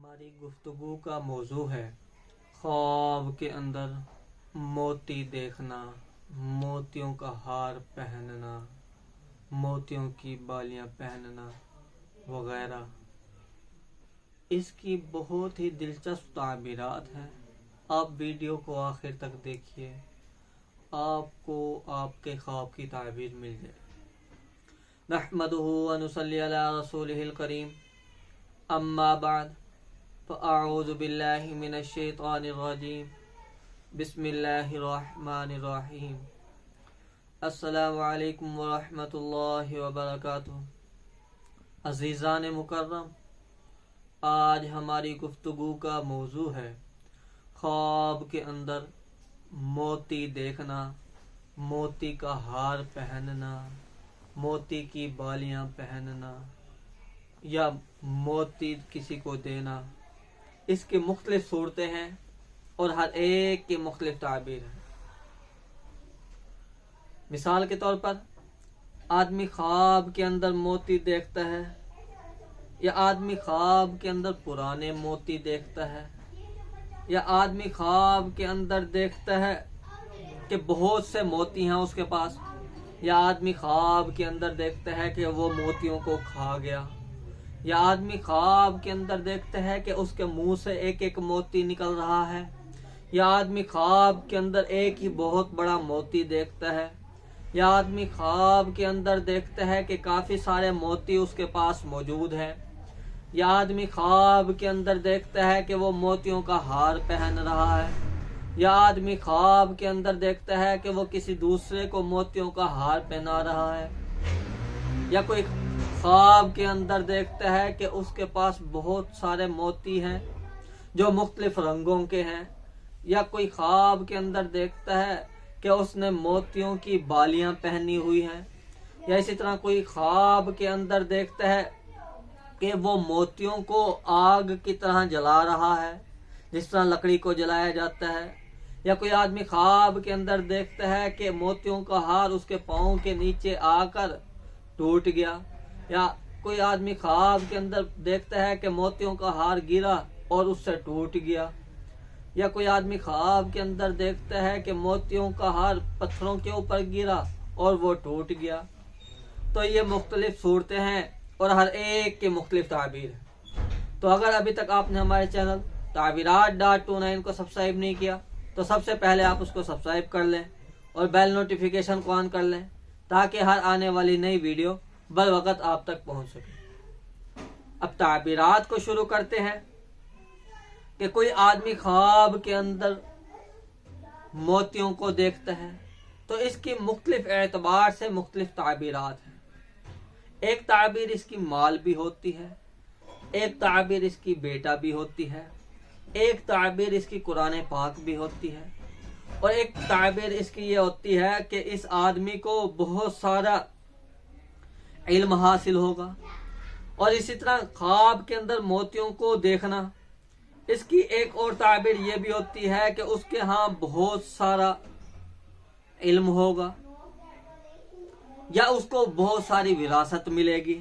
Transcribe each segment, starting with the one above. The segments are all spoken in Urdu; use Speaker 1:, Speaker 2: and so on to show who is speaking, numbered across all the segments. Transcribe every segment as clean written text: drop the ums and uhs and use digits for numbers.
Speaker 1: ہماری گفتگو کا موضوع ہے خواب کے اندر موتی دیکھنا، موتیوں کا ہار پہننا، موتیوں کی بالیاں پہننا وغیرہ۔ اس کی بہت ہی دلچسپ تعبیرات ہیں۔ آپ ویڈیو کو آخر تک دیکھیے، آپ کو آپ کے خواب کی تعبیر مل جائے۔ نحمدہ و نصلی علی رسولہ الکریم، اما بعد فاعوذ باللہ من الشیطان الرجیم، بسم اللہ الرحمن الرحیم۔ السلام علیکم ورحمۃ اللہ وبرکاتہ۔ عزیزان مکرم، آج ہماری گفتگو کا موضوع ہے خواب کے اندر موتی دیکھنا، موتی کا ہار پہننا، موتی کی بالیاں پہننا یا موتی کسی کو دینا۔ اس کی مختلف صورتیں ہیں اور ہر ایک کی مختلف تعبیر ہے۔ مثال کے طور پر آدمی خواب کے اندر موتی دیکھتا ہے، یا آدمی خواب کے اندر پرانے موتی دیکھتا ہے، یا آدمی خواب کے اندر دیکھتا ہے کہ بہت سے موتی ہیں اس کے پاس، یا آدمی خواب کے اندر دیکھتا ہے کہ وہ موتیوں کو کھا گیا، یا آدمی خواب کے اندر دیکھتا ہے کہ اس کے منہ سے ایک ایک موتی نکل رہا ہے، یا آدمی خواب کے اندر ایک ہی بہت بڑا موتی دیکھتا ہے، یا آدمی خواب کے اندر دیکھتا ہے کہ کافی سارے موتی اس کے پاس موجود ہیں، یا آدمی خواب کے اندر دیکھتا ہے کہ وہ موتیوں کا ہار پہن رہا ہے، یا آدمی خواب کے اندر دیکھتا ہے کہ وہ کسی دوسرے کو موتیوں کا ہار پہنا رہا ہے، یا کوئی خواب کے اندر دیکھتا ہے کہ اس کے پاس بہت سارے موتی ہیں جو مختلف رنگوں کے ہیں، یا کوئی خواب کے اندر دیکھتا ہے کہ اس نے موتیوں کی بالیاں پہنی ہوئی ہیں، یا اسی طرح کوئی خواب کے اندر دیکھتا ہے کہ وہ موتیوں کو آگ کی طرح جلا رہا ہے، جس طرح لکڑی کو جلایا جاتا ہے، یا کوئی آدمی خواب کے اندر دیکھتا ہے کہ موتیوں کا ہار اس کے پاؤں کے نیچے آ کر ٹوٹ گیا، یا کوئی آدمی خواب کے اندر دیکھتا ہے کہ موتیوں کا ہار گرا اور اس سے ٹوٹ گیا، یا کوئی آدمی خواب کے اندر دیکھتا ہے کہ موتیوں کا ہار پتھروں کے اوپر گرا اور وہ ٹوٹ گیا۔ تو یہ مختلف صورتیں ہیں اور ہر ایک کی مختلف تعبیر ہے۔ تو اگر ابھی تک آپ نے ہمارے چینل تعبیرات.29 کو سبسکرائب نہیں کیا تو سب سے پہلے آپ اس کو سبسکرائب کر لیں اور بیل نوٹیفیکیشن کو آن کر لیں تاکہ ہر آنے والی نئی ویڈیو بروقت آپ تک پہنچ سکے۔ اب تعبیرات کو شروع کرتے ہیں کہ کوئی آدمی خواب کے اندر موتیوں کو دیکھتا ہے تو اس کی مختلف اعتبار سے مختلف تعبیرات ہیں۔ ایک تعبیر اس کی مال بھی ہوتی ہے، ایک تعبیر اس کی بیٹا بھی ہوتی ہے، ایک تعبیر اس کی قرآن پاک بھی ہوتی ہے، اور ایک تعبیر اس کی یہ ہوتی ہے کہ اس آدمی کو بہت سارا علم حاصل ہوگا۔ اور اسی طرح خواب کے اندر موتیوں کو دیکھنا، اس کی ایک اور تعبیر یہ بھی ہوتی ہے کہ اس کے ہاں بہت سارا علم ہوگا، یا اس کو بہت ساری وراثت ملے گی۔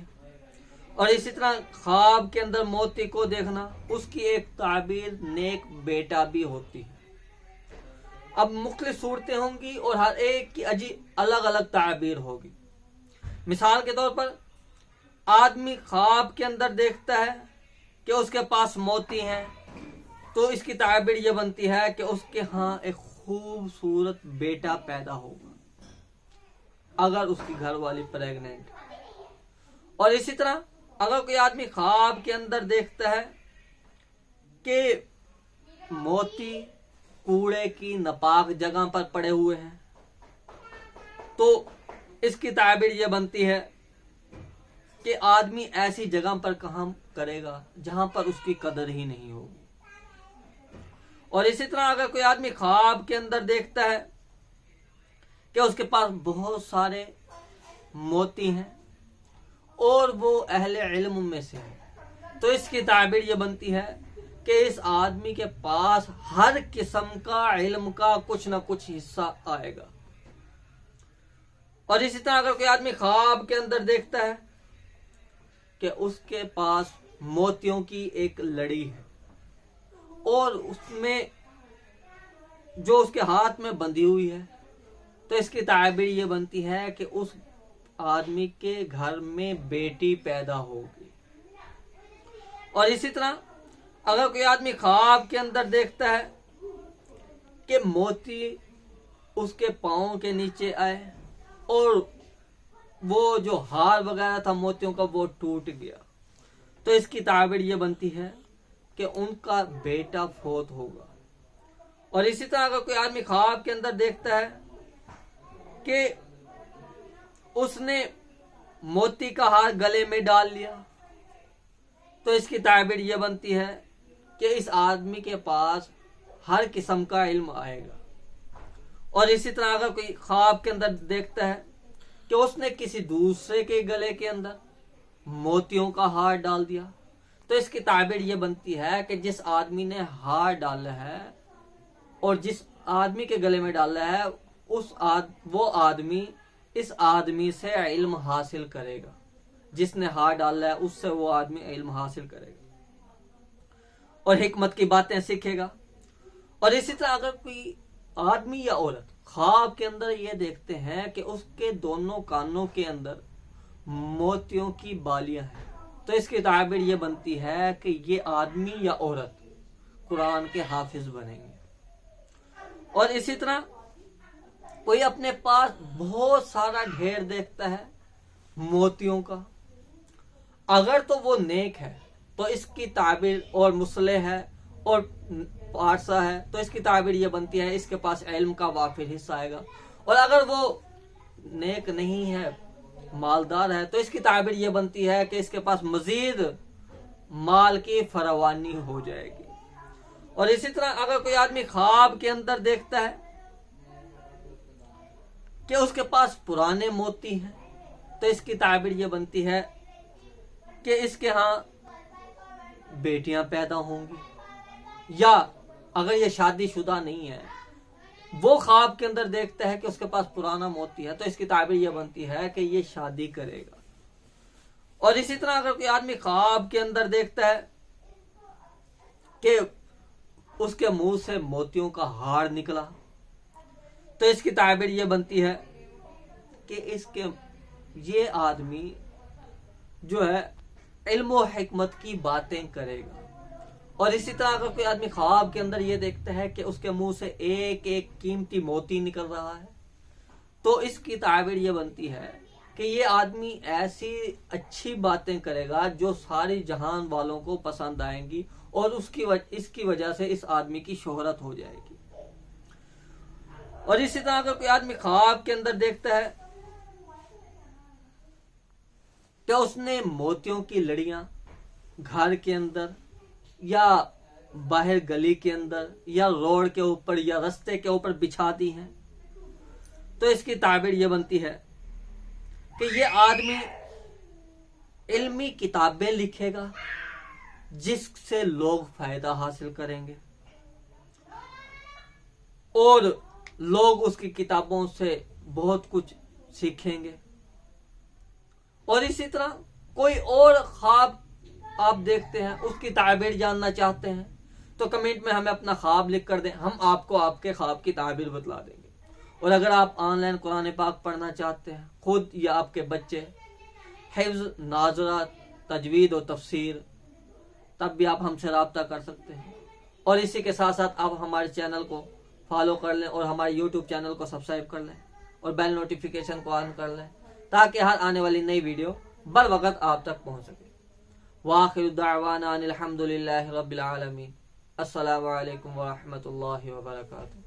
Speaker 1: اور اسی طرح خواب کے اندر موتی کو دیکھنا، اس کی ایک تعبیر نیک بیٹا بھی ہوتی ہے۔ اب مختلف صورتیں ہوں گی اور ہر ایک کی الگ الگ تعبیر ہوگی۔ مثال کے طور پر آدمی خواب کے اندر دیکھتا ہے کہ اس کے پاس موتی ہیں تو اس کی تعبیر یہ بنتی ہے کہ اس کے ہاں ایک خوبصورت بیٹا پیدا ہوگا اگر اس کی گھر والی پریگننٹ۔ اور اسی طرح اگر کوئی آدمی خواب کے اندر دیکھتا ہے کہ موتی کوڑے کی ناپاک جگہ پر پڑے ہوئے ہیں تو اس کی تعبیر یہ بنتی ہے کہ آدمی ایسی جگہ پر کام کرے گا جہاں پر اس کی قدر ہی نہیں ہوگی۔ اور اسی طرح اگر کوئی آدمی خواب کے اندر دیکھتا ہے کہ اس کے پاس بہت سارے موتی ہیں اور وہ اہل علم میں سے ہے تو اس کی تعبیر یہ بنتی ہے کہ اس آدمی کے پاس ہر قسم کا علم کا کچھ نہ کچھ حصہ آئے گا۔ اور اسی طرح اگر کوئی آدمی خواب کے اندر دیکھتا ہے کہ اس کے پاس موتیوں کی ایک لڑی ہے اور اس میں جو اس کے ہاتھ میں بندھی ہوئی ہے، تو اس کی تعبیر یہ بنتی ہے کہ اس آدمی کے گھر میں بیٹی پیدا ہوگی۔ اور اسی طرح اگر کوئی آدمی خواب کے اندر دیکھتا ہے کہ موتی اس کے پاؤں کے نیچے آئے اور وہ جو ہار وغیرہ تھا موتیوں کا وہ ٹوٹ گیا، تو اس کی تعبیر یہ بنتی ہے کہ ان کا بیٹا فوت ہوگا۔ اور اسی طرح اگر کوئی آدمی خواب کے اندر دیکھتا ہے کہ اس نے موتی کا ہار گلے میں ڈال لیا، تو اس کی تعبیر یہ بنتی ہے کہ اس آدمی کے پاس ہر قسم کا علم آئے گا۔ اور اسی طرح اگر کوئی خواب کے اندر دیکھتا ہے کہ اس نے کسی دوسرے کے گلے کے اندر موتیوں کا ہار ڈال دیا، تو اس کی تعبیر یہ بنتی ہے کہ جس آدمی نے ہار ڈالا ہے اور جس آدمی کے گلے میں ڈالا ہے وہ آدمی اس آدمی سے علم حاصل کرے گا، جس نے ہار ڈالا ہے اس سے وہ آدمی علم حاصل کرے گا اور حکمت کی باتیں سیکھے گا۔ اور اسی طرح اگر کوئی آدمی یا عورت خواب کے اندر یہ دیکھتے ہیں کہ اس کے دونوں کانوں کے اندر موتیوں کی بالیاں ہیں، تو اس کی تعبیر یہ بنتی ہے کہ یہ آدمی یا عورت قرآن کے حافظ بنیں گے۔ اور اسی طرح کوئی اپنے پاس بہت سارا ڈھیر دیکھتا ہے موتیوں کا، اگر تو وہ نیک ہے تو اس کی تعبیر، اور مصلح ہے اور پارسا ہے تو اس کی تعبیر یہ بنتی ہے اس کے پاس علم کا وافر حصہ آئے گا۔ اور اگر وہ نیک نہیں ہے، مالدار ہے، تو اس کی تعبیر یہ بنتی ہے کہ اس کے پاس مزید مال کی فراوانی ہو جائے گی۔ اور اسی طرح اگر کوئی آدمی خواب کے اندر دیکھتا ہے کہ اس کے پاس پرانے موتی ہیں، تو اس کی تعبیر یہ بنتی ہے کہ اس کے ہاں بیٹیاں پیدا ہوں گی، یا اگر یہ شادی شدہ نہیں ہے، وہ خواب کے اندر دیکھتا ہے کہ اس کے پاس پرانا موتی ہے، تو اس کی تعبیر یہ بنتی ہے کہ یہ شادی کرے گا۔ اور اسی طرح اگر کوئی آدمی خواب کے اندر دیکھتا ہے کہ اس کے منہ سے موتیوں کا ہار نکلا، تو اس کی تعبیر یہ بنتی ہے کہ یہ آدمی جو ہے علم و حکمت کی باتیں کرے گا۔ اور اسی طرح اگر کوئی آدمی خواب کے اندر یہ دیکھتا ہے کہ اس کے منہ سے ایک ایک قیمتی موتی نکل رہا ہے، تو اس کی تعبیر یہ بنتی ہے کہ یہ آدمی ایسی اچھی باتیں کرے گا جو ساری جہان والوں کو پسند آئیں گی، اور اس کی وجہ سے اس آدمی کی شہرت ہو جائے گی۔ اور اسی طرح اگر کوئی آدمی خواب کے اندر دیکھتا ہے کہ اس نے موتیوں کی لڑیاں گھر کے اندر یا باہر گلی کے اندر یا روڈ کے اوپر یا رستے کے اوپر بچھا دی ہیں، تو اس کی تعبیر یہ بنتی ہے کہ یہ آدمی علمی کتابیں لکھے گا جس سے لوگ فائدہ حاصل کریں گے، اور لوگ اس کی کتابوں سے بہت کچھ سیکھیں گے۔ اور اسی طرح کوئی اور خواب آپ دیکھتے ہیں، اس کی تعبیر جاننا چاہتے ہیں، تو کمنٹ میں ہمیں اپنا خواب لکھ کر دیں، ہم آپ کو آپ کے خواب کی تعبیر بتلا دیں گے۔ اور اگر آپ آن لائن قرآن پاک پڑھنا چاہتے ہیں، خود یا آپ کے بچے، حفظ، ناظرہ، تجوید و تفسیر، تب بھی آپ ہم سے رابطہ کر سکتے ہیں۔ اور اسی کے ساتھ ساتھ آپ ہمارے چینل کو فالو کر لیں اور ہمارے یوٹیوب چینل کو سبسکرائب کر لیں اور بیل نوٹیفیکیشن کو آن کر لیں تاکہ ہر آنے والی نئی ویڈیو بر وقت آپ تک پہنچ سکے۔ وآخر دعوانا ان الحمد للہ رب العالمین۔ السلام علیکم ورحمۃ اللہ وبرکاتہ۔